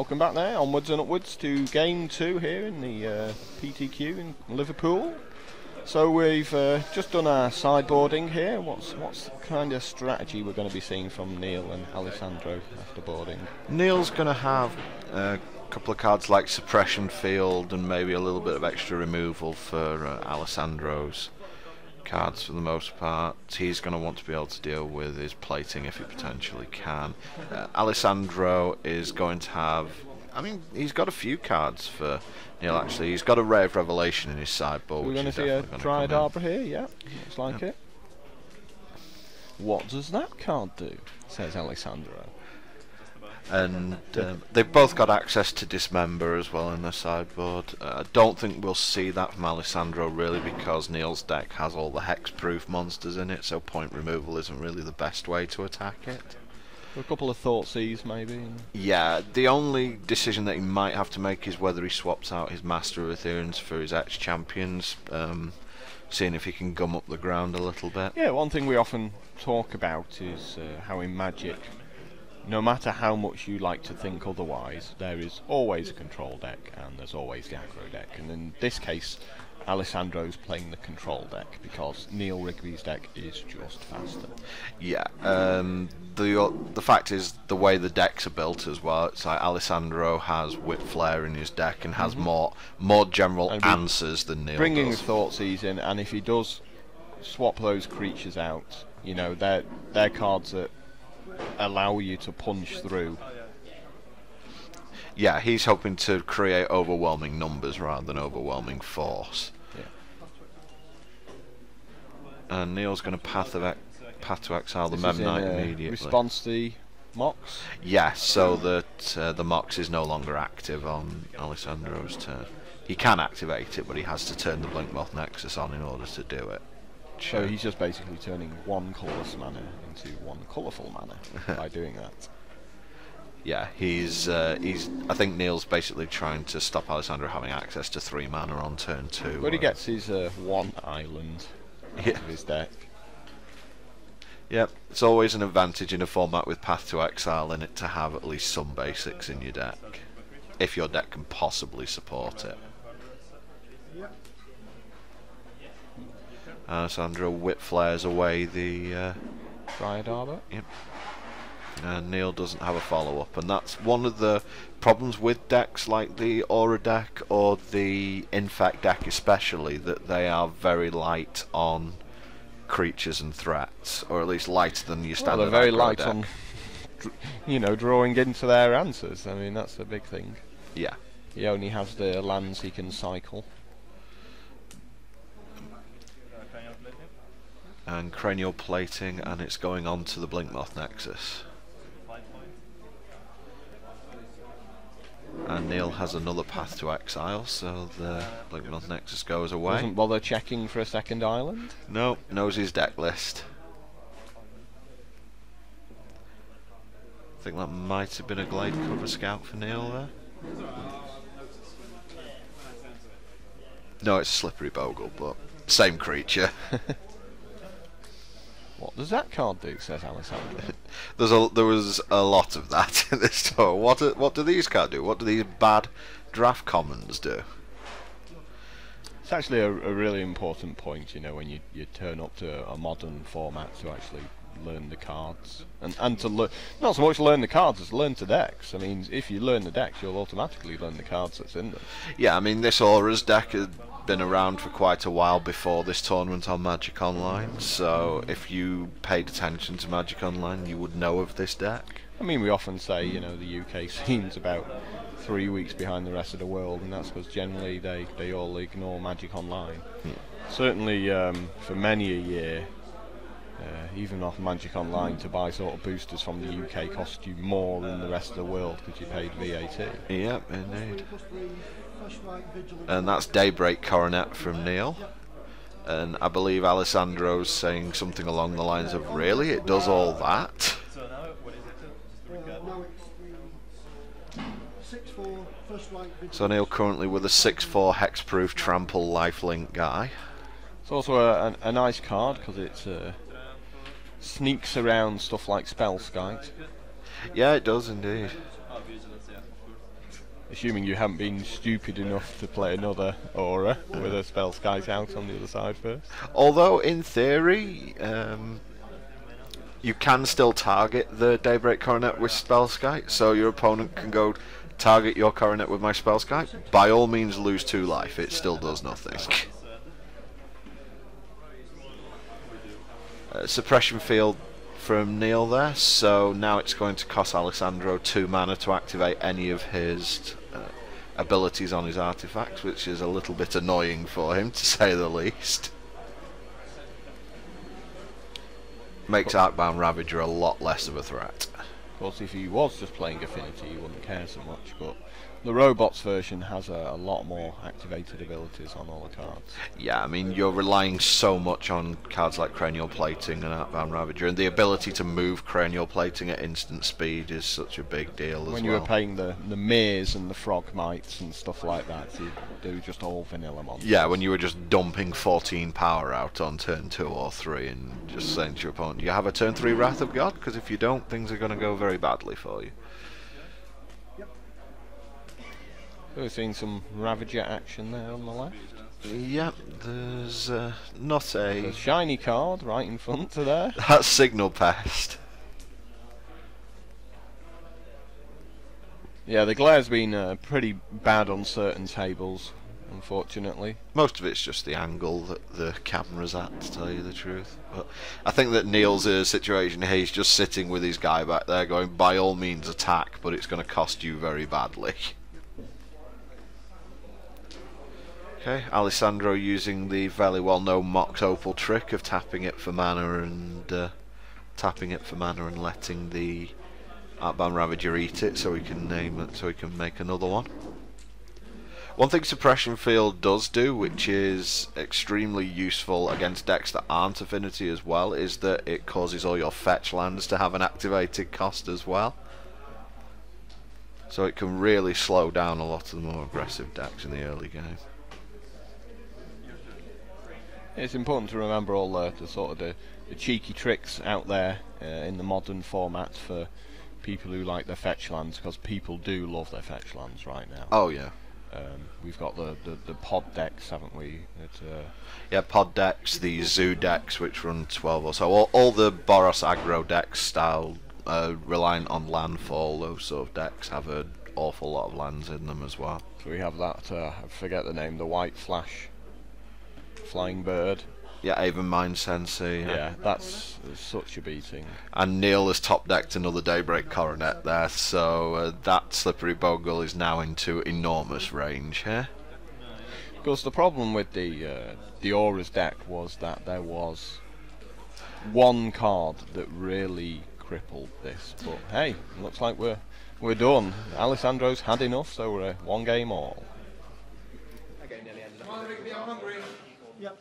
welcome back there, onwards and upwards to game 2 here in the PTQ in Liverpool. So we've just done our sideboarding here. What's the kind of strategy we're going to be seeing from Neil and Alessandro after boarding? Neil's going to have a couple of cards like Suppression Field and maybe a little bit of extra removal for Alessandro's cards for the most part. He's going to want to be able to deal with his plating if he potentially can. Alessandro is going to have, I mean, he's got a few cards for Neil actually. He's got a Ray of Revelation in his sideboard. We're going to see a Dryad Arbor here, yeah, looks like it. What does that card do, says Alessandro. And they've both got access to Dismember as well in their sideboard. I don't think we'll see that from Alessandro really, because Neil's deck has all the hexproof monsters in it, so point removal isn't really the best way to attack it. A couple of Thoughtseize maybe. Yeah, the only decision that he might have to make is whether he swaps out his Master of Ethereans for his ex-champions, seeing if he can gum up the ground a little bit. Yeah, one thing we often talk about is how in Magic, no matter how much you like to think otherwise, there is always a control deck and there's always the aggro deck. And in this case, Alessandro's playing the control deck because Neil Rigby's deck is just faster. Yeah, the fact is the way the decks are built as well. It's like Alessandro has Whip Flare in his deck and has more general answers than Neil bringing does. Thoughtseize in, and if he does swap those creatures out, you know, they're cards that allow you to punch through. Yeah, he's hoping to create overwhelming numbers rather than overwhelming force. Yeah. And Neil's going to path to exile the Mem Knight immediately. Response to the Mox? Yes, so that the Mox is no longer active on Alessandro's turn. He can activate it, but he has to turn the Blinkmoth Nexus on in order to do it. So he's just basically turning one colourless mana into one colourful mana by doing that. Yeah, I think Neil's basically trying to stop Alessandro having access to 3 mana on turn 2. But he gets his 1 island out of his deck. Yep, it's always an advantage in a format with Path to Exile in it to have at least some basics in your deck, if your deck can possibly support it. Alessandro Whip Flares away the Dryad Arbor. Yep. And Neil doesn't have a follow-up, and that's one of the problems with decks like the Aura deck or the Infect deck especially, that they are very light on creatures and threats, or at least lighter than your standard. Well, they're very light deck. on, you know, drawing into their answers. I mean, that's the big thing. Yeah. He only has the lands he can cycle. And Cranial Plating, and it's going on to the Blinkmoth Nexus. And Neil has another Path to Exile, so the Blinkmoth Nexus goes away. Doesn't bother checking for a second island? No, knows his deck list. I think that might have been a Glade Cover Scout for Neil there. No, it's a Slippery Bogle, but same creature. What does that card do, says Alessandro. There was a lot of that in this tour. What do these cards do? What do these bad draft commons do? It's actually a really important point, you know, when you turn up to a modern format to actually learn the cards. And to learn, not so much learn the cards as learn the decks. I mean, if you learn the decks, you'll automatically learn the cards that's in them. Yeah, I mean, this Aura's deck had been around for quite a while before this tournament on Magic Online, so if you paid attention to Magic Online, you would know of this deck. I mean, we often say, you know, the UK scene's about 3 weeks behind the rest of the world, and that's because generally they all ignore Magic Online. Yeah. Certainly, for many a year, even off Magic Online, to buy sort of boosters from the UK cost you more than the rest of the world because you paid VAT. Yep, indeed. And that's Daybreak Coronet from Neil. And I believe Alessandro's saying something along the lines of, really? It does all that? So Neil currently with a 6/4 hexproof trample lifelink guy. It's also a nice card because it sneaks around stuff like Spellskite. Yeah, it does indeed. Assuming you haven't been stupid enough to play another aura with a spell skies out on the other side first. Although in theory, you can still target the Daybreak Coronet with Spellskite, so your opponent can go target your Coronet with my Spellskite. By all means lose 2 life, it still does nothing. Suppression Field from Neil there, so now it's going to cost Alessandro 2 mana to activate any of his abilities on his artifacts, which is a little bit annoying for him, to say the least. Makes Arcbound Ravager a lot less of a threat. Of course, if he was just playing Affinity, he wouldn't care so much, but the Robots version has a lot more activated abilities on all the cards. Yeah, I mean, you're relying so much on cards like Cranial Plating and Arcbound Ravager, and the ability to move Cranial Plating at instant speed is such a big deal as well. When you were playing the Mares and the Frogmites and stuff like that, they were just all vanilla monsters. Yeah, when you were just dumping 14 power out on turn 2 or 3 and just saying to your opponent, you have a turn 3 Wrath of God, because if you don't, things are going to go very badly for you. We've seen some Ravager action there on the left. Yep, there's not a shiny card right in front of there. That's Signal Pest. Yeah, the glare's been pretty bad on certain tables, unfortunately. Most of it's just the angle that the camera's at, to tell you the truth. But I think that Neil's in a situation here, he's just sitting with his guy back there going, by all means attack, but it's going to cost you very badly. Okay, Alessandro using the fairly well-known Mocked Opal trick of tapping it for mana and letting the Arcbound Ravager eat it, so we can name it, so we can make another one. One thing Suppression Field does do, which is extremely useful against decks that aren't Affinity as well, is that it causes all your fetch lands to have an activated cost as well. So it can really slow down a lot of the more aggressive decks in the early game. It's important to remember all the cheeky tricks out there in the modern format for people who like their fetch lands, because people do love their fetch lands right now. Oh yeah. We've got the pod decks, haven't we? Yeah, pod decks, the zoo decks, which run 12 or so. All the Boros aggro decks style, reliant on landfall, those sort of decks have an awful lot of lands in them as well. So we have that, I forget the name, the white flash flying bird. Yeah, Avon Mind Sensei. Yeah, that's such a beating. And Neil has top decked another Daybreak Coronet there, so that Slippery Bogle is now into enormous range here. Of course, the problem with the Auras deck was that there was one card that really crippled this. But hey, looks like we're done. Alessandro's had enough, so we're one game all. Come on, Rigby, I'm hungry. Yep.